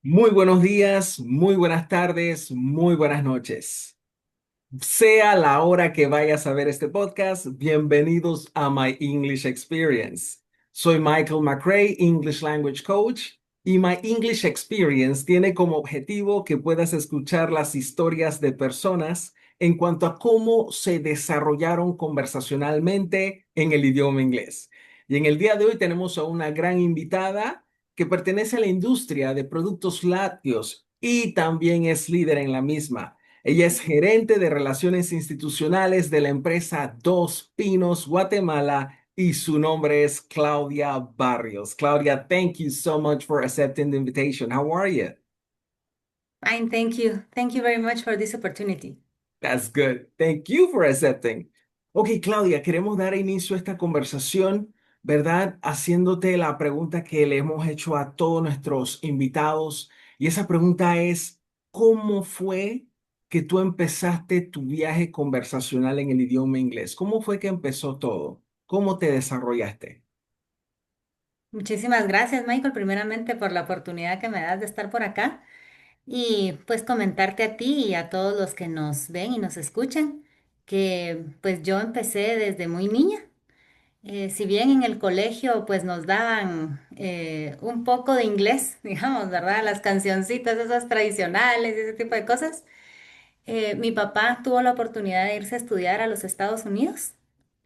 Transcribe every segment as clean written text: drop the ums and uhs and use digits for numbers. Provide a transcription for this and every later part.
Muy buenos días, muy buenas tardes, muy buenas noches. Sea la hora que vayas a ver este podcast, bienvenidos a My English Experience. Soy Michael McRae, English Language Coach, y My English Experience tiene como objetivo que puedas escuchar las historias de personas en cuanto a cómo se desarrollaron conversacionalmente en el idioma inglés. Y en el día de hoy tenemos a una gran invitada que pertenece a la industria de productos lácteos y también es líder en la misma. Ella es gerente de relaciones institucionales de la empresa Dos Pinos, Guatemala, y su nombre es Claudia Barrios. Claudia, thank you so much for accepting the invitation. How are you? Fine, thank you. Thank you very much for this opportunity. That's good. Thank you for accepting. Ok, Claudia, queremos dar inicio a esta conversación, ¿verdad? Haciéndote la pregunta que le hemos hecho a todos nuestros invitados. Y esa pregunta es, ¿cómo fue que tú empezaste tu viaje conversacional en el idioma inglés? ¿Cómo fue que empezó todo? ¿Cómo te desarrollaste? Muchísimas gracias, Michael, primeramente por la oportunidad que me das de estar por acá y pues comentarte a ti y a todos los que nos ven y nos escuchan que pues yo empecé desde muy niña. Si bien en el colegio pues nos daban un poco de inglés, digamos, ¿verdad? Las cancioncitas esas tradicionales y ese tipo de cosas. Mi papá tuvo la oportunidad de irse a estudiar a los Estados Unidos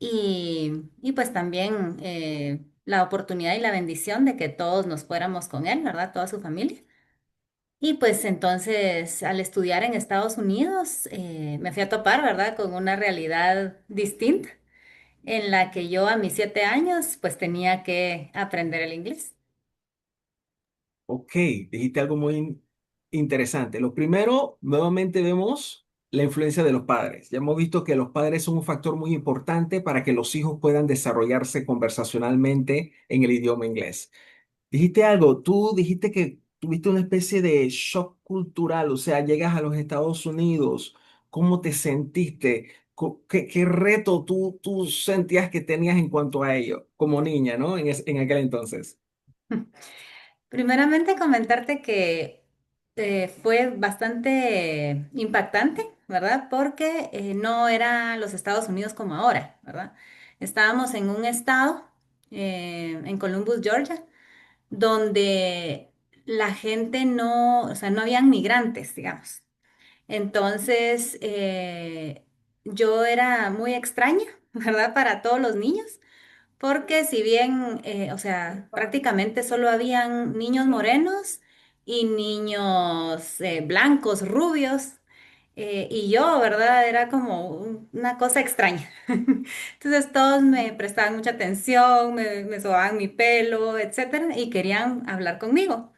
y pues también la oportunidad y la bendición de que todos nos fuéramos con él, ¿verdad? Toda su familia. Y pues entonces al estudiar en Estados Unidos me fui a topar, ¿verdad? Con una realidad distinta en la que yo a mis 7 años pues tenía que aprender el inglés. Ok, dijiste algo muy interesante. Lo primero, nuevamente vemos la influencia de los padres. Ya hemos visto que los padres son un factor muy importante para que los hijos puedan desarrollarse conversacionalmente en el idioma inglés. Dijiste algo, tú dijiste que tuviste una especie de shock cultural, o sea, llegas a los Estados Unidos, ¿cómo te sentiste? ¿Qué reto tú sentías que tenías en cuanto a ello, como niña, ¿no? En aquel entonces. Primeramente comentarte que fue bastante impactante, ¿verdad? Porque no era los Estados Unidos como ahora, ¿verdad? Estábamos en un estado, en Columbus, Georgia, donde la gente no, o sea, no habían migrantes, digamos. Entonces, yo era muy extraña, ¿verdad? Para todos los niños. Porque si bien, o sea, prácticamente solo habían niños morenos y niños blancos, rubios, y yo, ¿verdad? Era como una cosa extraña. Entonces todos me prestaban mucha atención, me sobaban mi pelo, etcétera, y querían hablar conmigo.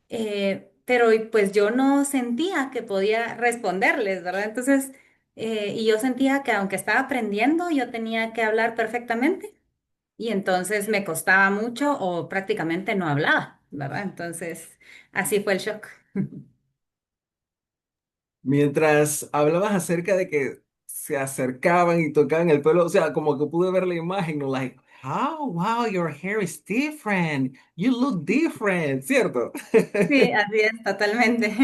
Pero pues yo no sentía que podía responderles, ¿verdad? Entonces, y yo sentía que aunque estaba aprendiendo, yo tenía que hablar perfectamente. Y entonces me costaba mucho o prácticamente no hablaba, ¿verdad? Entonces, así fue el shock. Mientras hablabas acerca de que se acercaban y tocaban el pelo, o sea, como que pude ver la imagen, ¿no? Like, oh, wow, your hair is different. You look different, ¿cierto? Sí, así es, totalmente.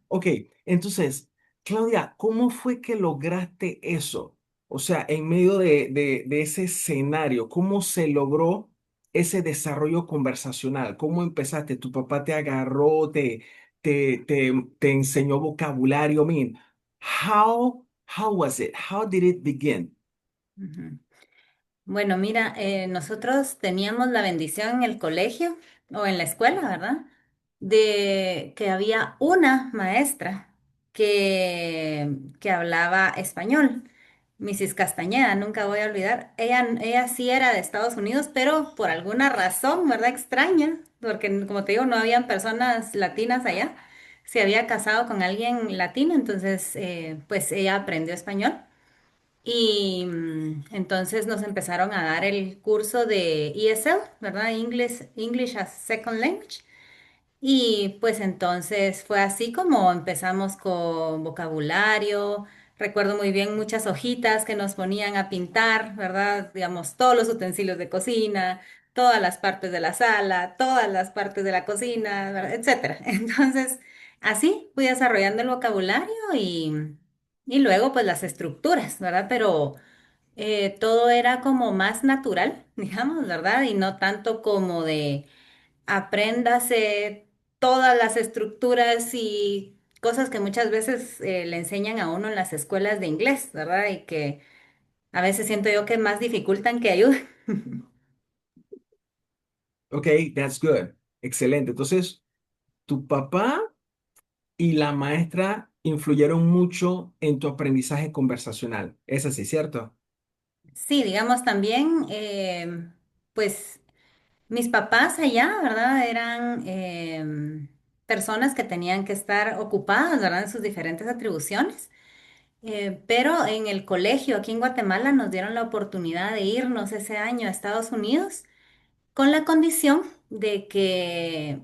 Ok, entonces, Claudia, ¿cómo fue que lograste eso? O sea, en medio de ese escenario, ¿cómo se logró ese desarrollo conversacional? ¿Cómo empezaste? ¿Tu papá te agarró, te enseñó vocabulario? I mean, how was it? How did it begin? Ujú. Bueno, mira, nosotros teníamos la bendición en el colegio o en la escuela, ¿verdad? De que había una maestra que hablaba español, Mrs. Castañeda, nunca voy a olvidar. Ella sí era de Estados Unidos, pero por alguna razón, ¿verdad? Extraña, porque como te digo, no habían personas latinas allá. Se había casado con alguien latino, entonces pues ella aprendió español. Y entonces nos empezaron a dar el curso de ESL, ¿verdad? English as Second Language. Y pues entonces fue así como empezamos con vocabulario. Recuerdo muy bien muchas hojitas que nos ponían a pintar, ¿verdad? Digamos, todos los utensilios de cocina. todas las partes de la sala, todas las partes de la cocina, ¿verdad? Etcétera. Entonces, así fui desarrollando el vocabulario y luego pues las estructuras, ¿verdad? Pero todo era como más natural, digamos, ¿verdad? Y no tanto como de apréndase todas las estructuras y cosas que muchas veces le enseñan a uno en las escuelas de inglés, ¿verdad? Y que a veces siento yo que más dificultan que ayudan. Ok, that's good. Excelente. Entonces, tu papá y la maestra influyeron mucho en tu aprendizaje conversacional. Es así, ¿cierto? Sí, digamos también, pues mis papás allá, ¿verdad? Eran personas que tenían que estar ocupadas, ¿verdad? En sus diferentes atribuciones. Pero en el colegio aquí en Guatemala nos dieron la oportunidad de irnos ese año a Estados Unidos con la condición de que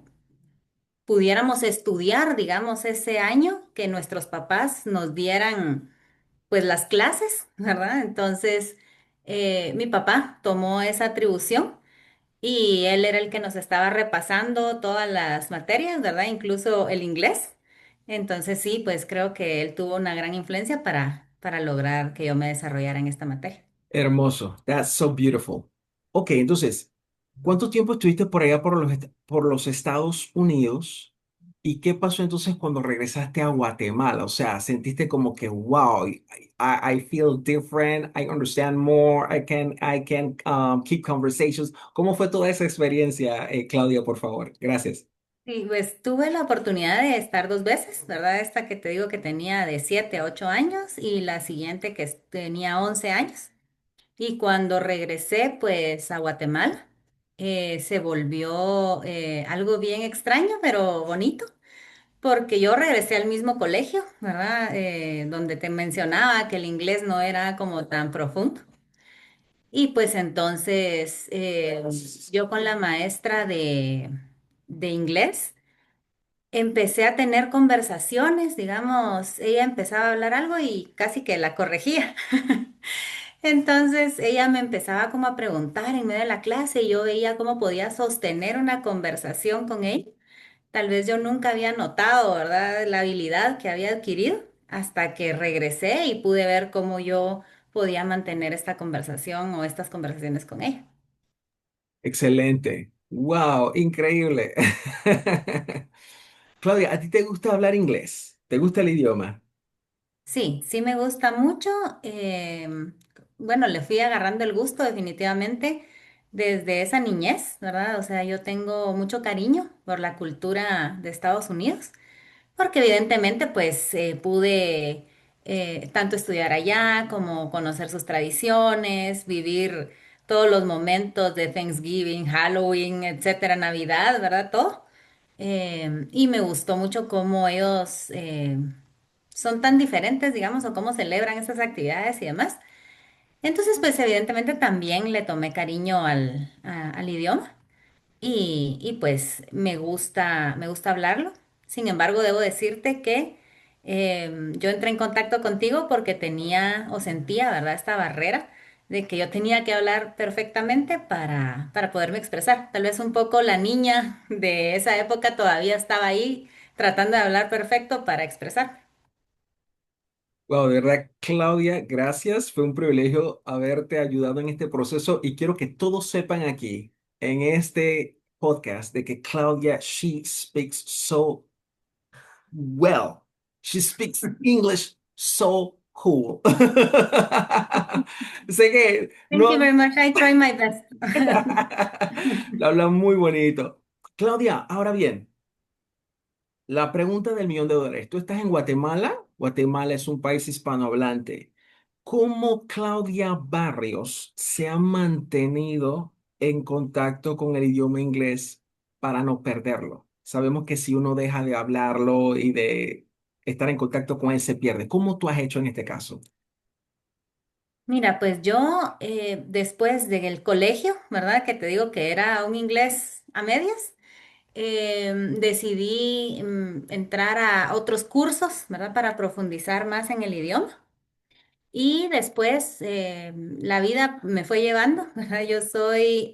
pudiéramos estudiar, digamos, ese año, que nuestros papás nos dieran pues las clases, ¿verdad? Entonces, mi papá tomó esa atribución y él era el que nos estaba repasando todas las materias, ¿verdad? Incluso el inglés. Entonces, sí, pues creo que él tuvo una gran influencia para lograr que yo me desarrollara en esta materia. Hermoso. That's so beautiful. Ok, entonces, ¿cuánto tiempo estuviste por allá por los Estados Unidos? ¿Y qué pasó entonces cuando regresaste a Guatemala? O sea, sentiste como que, wow, I feel different, I understand more, I can keep conversations. ¿Cómo fue toda esa experiencia, Claudia, por favor? Gracias. Sí, pues tuve la oportunidad de estar dos veces, ¿verdad? Esta que te digo que tenía de 7 a 8 años y la siguiente que tenía 11 años. Y cuando regresé, pues, a Guatemala, se volvió algo bien extraño, pero bonito, porque yo regresé al mismo colegio, ¿verdad? Donde te mencionaba que el inglés no era como tan profundo. Y pues entonces yo con la maestra de inglés empecé a tener conversaciones, digamos, ella empezaba a hablar algo y casi que la corregía. Entonces ella me empezaba como a preguntar en medio de la clase y yo veía cómo podía sostener una conversación con ella. Tal vez yo nunca había notado, ¿verdad?, la habilidad que había adquirido hasta que regresé y pude ver cómo yo podía mantener esta conversación o estas conversaciones con ella. Excelente. Wow, increíble. Claudia, ¿a ti te gusta hablar inglés? ¿Te gusta el idioma? Sí, sí me gusta mucho. Bueno, le fui agarrando el gusto definitivamente desde esa niñez, ¿verdad? O sea, yo tengo mucho cariño por la cultura de Estados Unidos, porque evidentemente pues pude tanto estudiar allá como conocer sus tradiciones, vivir todos los momentos de Thanksgiving, Halloween, etcétera, Navidad, ¿verdad? Todo. Y me gustó mucho cómo ellos son tan diferentes, digamos, o cómo celebran estas actividades y demás. Entonces, pues evidentemente también le tomé cariño al idioma y pues me gusta hablarlo. Sin embargo, debo decirte que yo entré en contacto contigo porque tenía o sentía, ¿verdad?, esta barrera de que yo tenía que hablar perfectamente para poderme expresar. Tal vez un poco la niña de esa época todavía estaba ahí tratando de hablar perfecto para expresar. Wow, de verdad, Claudia, gracias. Fue un privilegio haberte ayudado en este proceso y quiero que todos sepan aquí en este podcast de que Claudia, she speaks so well. She speaks English so cool. Sé que Thank you no very much. I try my best. lo habla muy bonito. Claudia, ahora bien. La pregunta del millón de dólares. Tú estás en Guatemala. Guatemala es un país hispanohablante. ¿Cómo Claudia Barrios se ha mantenido en contacto con el idioma inglés para no perderlo? Sabemos que si uno deja de hablarlo y de estar en contacto con él, se pierde. ¿Cómo tú has hecho en este caso? Mira, pues yo después del colegio, ¿verdad? Que te digo que era un inglés a medias, decidí entrar a otros cursos, ¿verdad? Para profundizar más en el idioma. Y después la vida me fue llevando, ¿verdad? Yo soy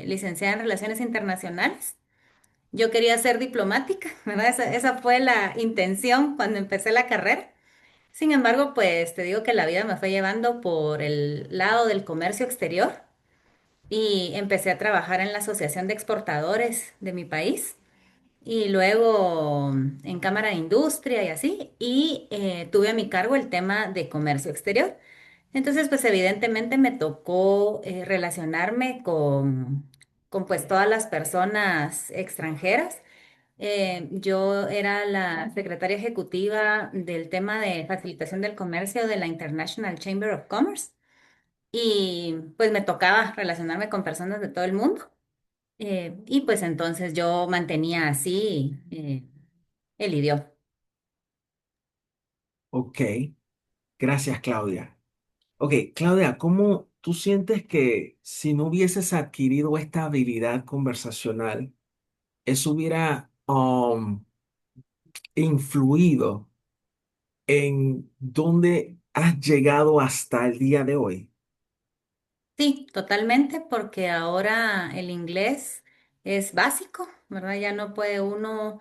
licenciada en Relaciones Internacionales. Yo quería ser diplomática, ¿verdad? Esa fue la intención cuando empecé la carrera. Sin embargo, pues te digo que la vida me fue llevando por el lado del comercio exterior y empecé a trabajar en la Asociación de Exportadores de mi país y luego en Cámara de Industria y así, y tuve a mi cargo el tema de comercio exterior. Entonces, pues evidentemente me tocó relacionarme con pues todas las personas extranjeras. Yo era la secretaria ejecutiva del tema de facilitación del comercio de la International Chamber of Commerce y pues me tocaba relacionarme con personas de todo el mundo. Y pues entonces yo mantenía así el idioma. Ok, gracias, Claudia. Ok, Claudia, ¿cómo tú sientes que si no hubieses adquirido esta habilidad conversacional, eso hubiera influido en dónde has llegado hasta el día de hoy? Sí, totalmente, porque ahora el inglés es básico, ¿verdad? Ya no puede uno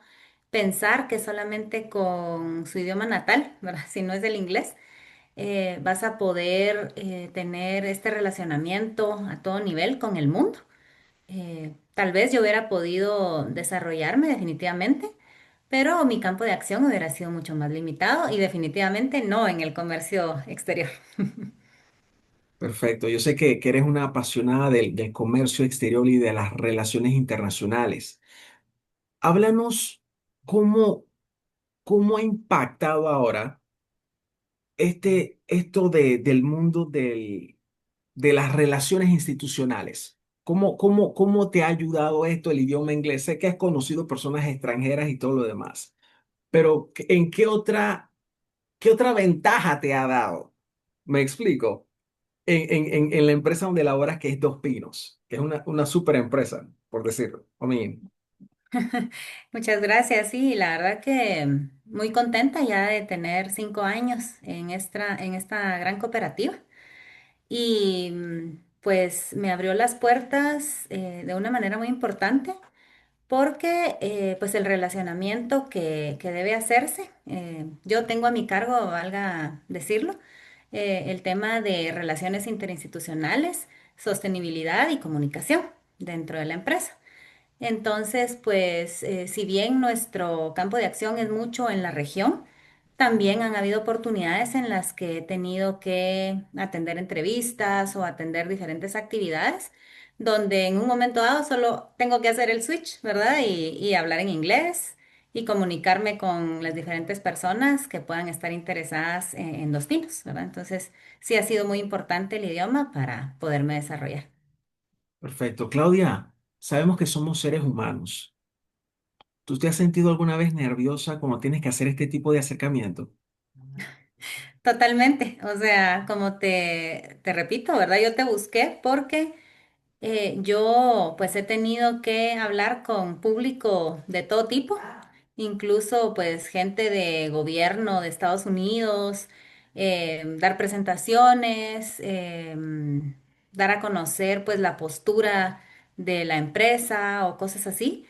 pensar que solamente con su idioma natal, ¿verdad? Si no es el inglés, vas a poder tener este relacionamiento a todo nivel con el mundo. Tal vez yo hubiera podido desarrollarme definitivamente, pero mi campo de acción hubiera sido mucho más limitado y definitivamente no en el comercio exterior. Perfecto, yo sé que eres una apasionada del comercio exterior y de las relaciones internacionales. Háblanos cómo, cómo ha impactado ahora esto del mundo de las relaciones institucionales. ¿Cómo te ha ayudado esto, el idioma inglés? Sé que has conocido personas extranjeras y todo lo demás, pero ¿en qué otra ventaja te ha dado? Me explico. En la empresa donde laboras, que es Dos Pinos, que es una super empresa, por decirlo. I mean, Muchas gracias, sí, la verdad que muy contenta ya de tener 5 años en esta gran cooperativa y pues me abrió las puertas de una manera muy importante porque pues el relacionamiento que debe hacerse, yo tengo a mi cargo, valga decirlo, el tema de relaciones interinstitucionales, sostenibilidad y comunicación dentro de la empresa. Entonces, pues, si bien nuestro campo de acción es mucho en la región, también han habido oportunidades en las que he tenido que atender entrevistas o atender diferentes actividades, donde en un momento dado solo tengo que hacer el switch, ¿verdad? Y hablar en inglés y comunicarme con las diferentes personas que puedan estar interesadas en los pinos, ¿verdad? Entonces, sí ha sido muy importante el idioma para poderme desarrollar. perfecto. Claudia, sabemos que somos seres humanos. ¿Tú te has sentido alguna vez nerviosa cuando tienes que hacer este tipo de acercamiento? Totalmente, o sea, como te repito, ¿verdad? Yo te busqué porque yo pues he tenido que hablar con público de todo tipo, incluso pues gente de gobierno de Estados Unidos, dar presentaciones, dar a conocer pues la postura de la empresa o cosas así.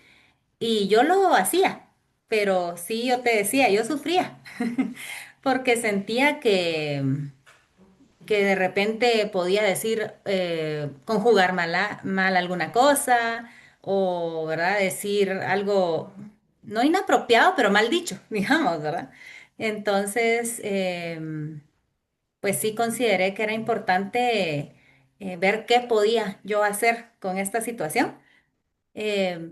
Y yo lo hacía, pero sí, yo te decía, yo sufría, porque sentía que de repente podía decir, conjugar mal alguna cosa, o, ¿verdad? Decir algo no inapropiado, pero mal dicho, digamos, ¿verdad? Entonces, pues sí consideré que era importante ver qué podía yo hacer con esta situación. Eh,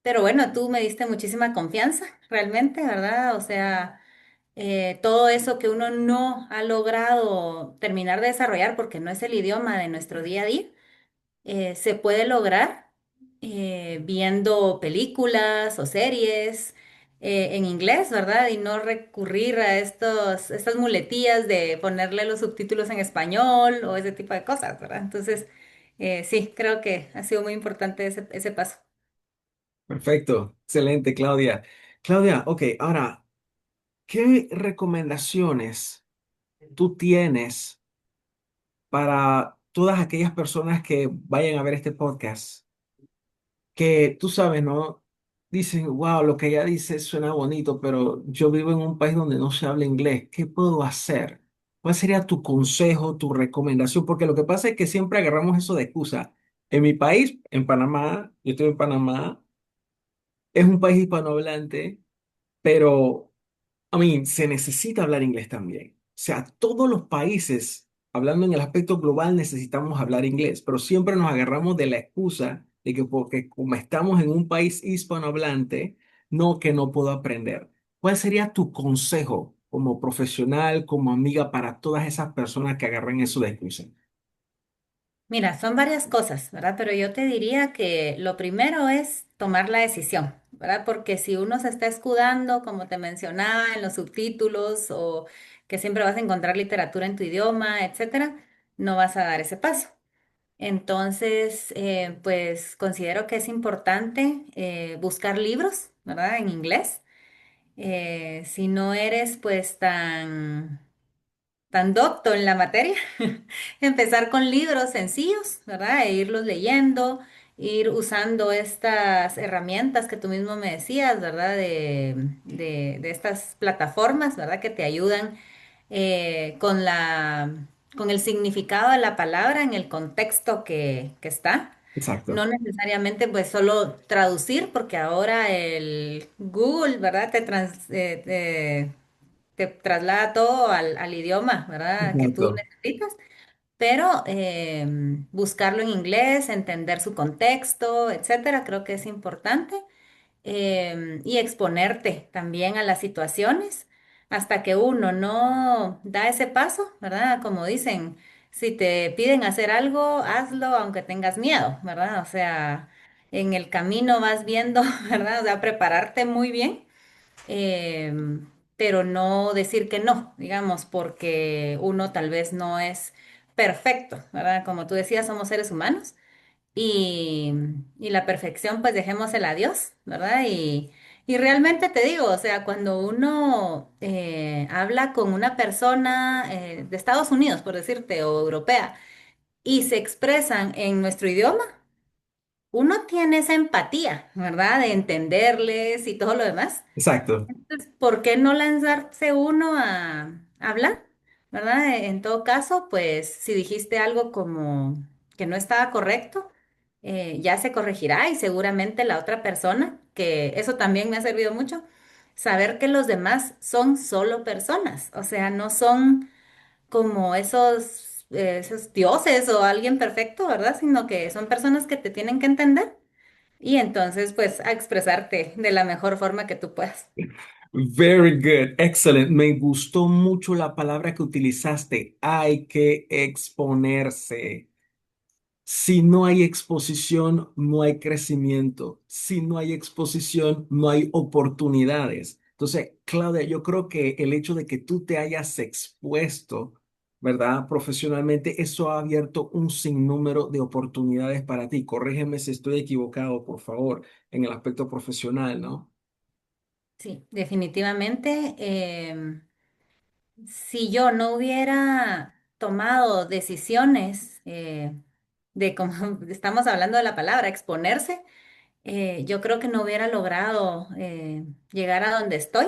pero bueno, tú me diste muchísima confianza, realmente, ¿verdad? O sea, todo eso que uno no ha logrado terminar de desarrollar porque no es el idioma de nuestro día a día, se puede lograr viendo películas o series en inglés, ¿verdad? Y no recurrir a estas muletillas de ponerle los subtítulos en español o ese tipo de cosas, ¿verdad? Entonces, sí, creo que ha sido muy importante ese paso. Perfecto, excelente, Claudia. Claudia, ok, ahora, ¿qué recomendaciones tú tienes para todas aquellas personas que vayan a ver este podcast, que tú sabes, ¿no? Dicen, wow, lo que ella dice suena bonito, pero yo vivo en un país donde no se habla inglés. ¿Qué puedo hacer? ¿Cuál sería tu consejo, tu recomendación? Porque lo que pasa es que siempre agarramos eso de excusa. En mi país, en Panamá, yo estoy en Panamá, es un país hispanohablante, pero se necesita hablar inglés también. O sea, todos los países, hablando en el aspecto global, necesitamos hablar inglés, pero siempre nos agarramos de la excusa de que porque como estamos en un país hispanohablante, no que no puedo aprender. ¿Cuál sería tu consejo como profesional, como amiga para todas esas personas que agarran eso de excusa? Mira, son varias cosas, ¿verdad? Pero yo te diría que lo primero es tomar la decisión, ¿verdad? Porque si uno se está escudando, como te mencionaba, en los subtítulos o que siempre vas a encontrar literatura en tu idioma, etcétera, no vas a dar ese paso. Entonces, pues considero que es importante buscar libros, ¿verdad? En inglés. Si no eres pues tan docto en la materia, empezar con libros sencillos, ¿verdad? E irlos leyendo, ir usando estas herramientas que tú mismo me decías, ¿verdad? De estas plataformas, ¿verdad? Que te ayudan con con el significado de la palabra en el contexto que está. No Exacto. necesariamente pues solo traducir, porque ahora el Google, ¿verdad? Te traslada todo al idioma, ¿verdad? Que tú Exacto. necesitas, pero buscarlo en inglés, entender su contexto, etcétera, creo que es importante. Y exponerte también a las situaciones hasta que uno no da ese paso, ¿verdad? Como dicen, si te piden hacer algo, hazlo aunque tengas miedo, ¿verdad? O sea, en el camino vas viendo, ¿verdad? O sea, prepararte muy bien, pero no decir que no, digamos, porque uno tal vez no es perfecto, ¿verdad? Como tú decías, somos seres humanos y, y la perfección, pues dejémosela a Dios, ¿verdad? Y realmente te digo, o sea, cuando uno habla con una persona de Estados Unidos, por decirte, o europea, y se expresan en nuestro idioma, uno tiene esa empatía, ¿verdad? De entenderles y todo lo demás. Exacto. Entonces, ¿por qué no lanzarse uno a hablar? ¿Verdad? En todo caso, pues si dijiste algo como que no estaba correcto, ya se corregirá y seguramente la otra persona, que eso también me ha servido mucho, saber que los demás son solo personas, o sea, no son como esos dioses o alguien perfecto, ¿verdad? Sino que son personas que te tienen que entender y entonces, pues, a expresarte de la mejor forma que tú puedas. Very good, excellent. Me gustó mucho la palabra que utilizaste. Hay que exponerse. Si no hay exposición, no hay crecimiento. Si no hay exposición, no hay oportunidades. Entonces, Claudia, yo creo que el hecho de que tú te hayas expuesto, ¿verdad? Profesionalmente, eso ha abierto un sinnúmero de oportunidades para ti. Corrígeme si estoy equivocado, por favor, en el aspecto profesional, ¿no? Sí, definitivamente. Si yo no hubiera tomado decisiones de como estamos hablando de la palabra, exponerse, yo creo que no hubiera logrado llegar a donde estoy.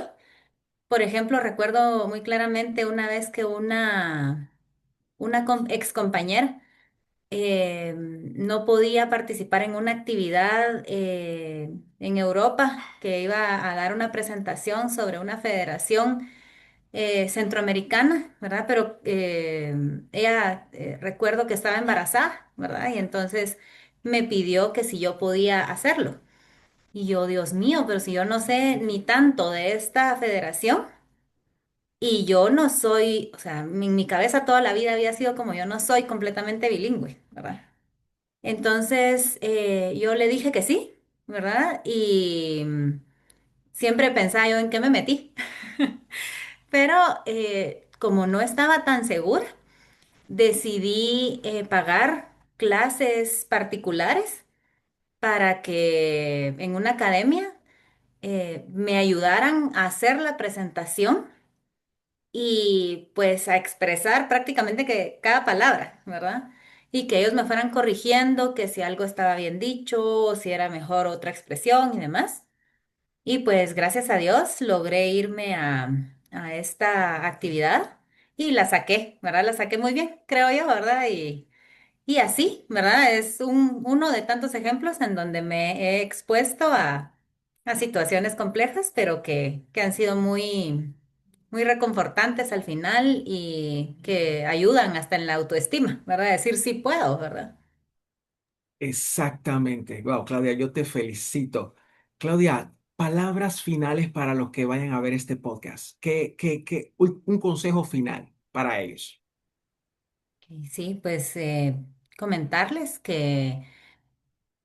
Por ejemplo, recuerdo muy claramente una vez que una ex compañera no podía participar en una actividad en Europa que iba a dar una presentación sobre una federación centroamericana, ¿verdad? Pero ella, recuerdo que estaba embarazada, ¿verdad? Y entonces me pidió que si yo podía hacerlo. Y yo, Dios mío, pero si yo no sé ni tanto de esta federación y yo no soy, o sea, mi cabeza toda la vida había sido como yo no soy completamente bilingüe, ¿verdad? Entonces yo le dije que sí, ¿verdad? Y siempre pensaba yo en qué me metí. Pero como no estaba tan segura, decidí pagar clases particulares para que en una academia me ayudaran a hacer la presentación y pues a expresar prácticamente que cada palabra, ¿verdad? Y que ellos me fueran corrigiendo, que si algo estaba bien dicho, o si era mejor otra expresión y demás. Y pues gracias a Dios logré irme a esta actividad y la saqué, ¿verdad? La saqué muy bien, creo yo, ¿verdad? Y así, ¿verdad? Es uno de tantos ejemplos en donde me he expuesto a situaciones complejas, pero que han sido muy reconfortantes al final y que ayudan hasta en la autoestima, ¿verdad? Decir sí puedo, ¿verdad? Exactamente. Wow, Claudia, yo te felicito. Claudia, palabras finales para los que vayan a ver este podcast. Un consejo final para ellos? Y sí, pues comentarles que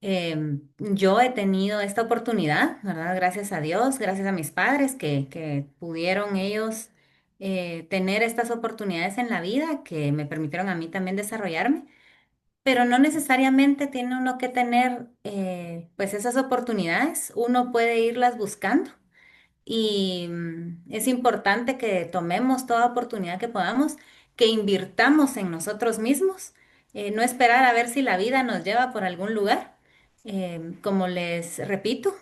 yo he tenido esta oportunidad, ¿verdad? Gracias a Dios, gracias a mis padres que pudieron ellos tener estas oportunidades en la vida que me permitieron a mí también desarrollarme, pero no necesariamente tiene uno que tener pues esas oportunidades, uno puede irlas buscando. Y es importante que tomemos toda oportunidad que podamos, que invirtamos en nosotros mismos, no esperar a ver si la vida nos lleva por algún lugar. Como les repito,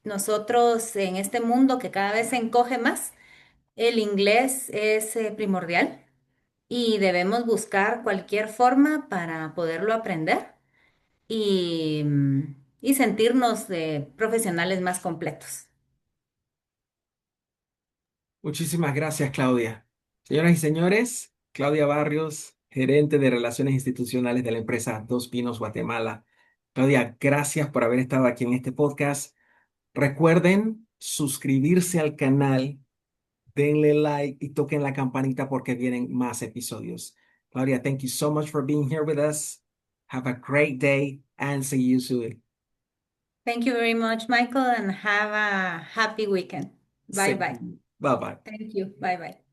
nosotros en este mundo que cada vez se encoge más, el inglés es primordial y debemos buscar cualquier forma para poderlo aprender y sentirnos profesionales más completos. Muchísimas gracias, Claudia. Señoras y señores, Claudia Barrios, gerente de Relaciones Institucionales de la empresa Dos Pinos Guatemala. Claudia, gracias por haber estado aquí en este podcast. Recuerden suscribirse al canal, denle like y toquen la campanita porque vienen más episodios. Claudia, thank you so much for being here with us. Have a great day and see you soon. Thank you very much, Michael, and have a happy weekend. Bye Same to bye. you. Bye bye. Thank you. Bye bye.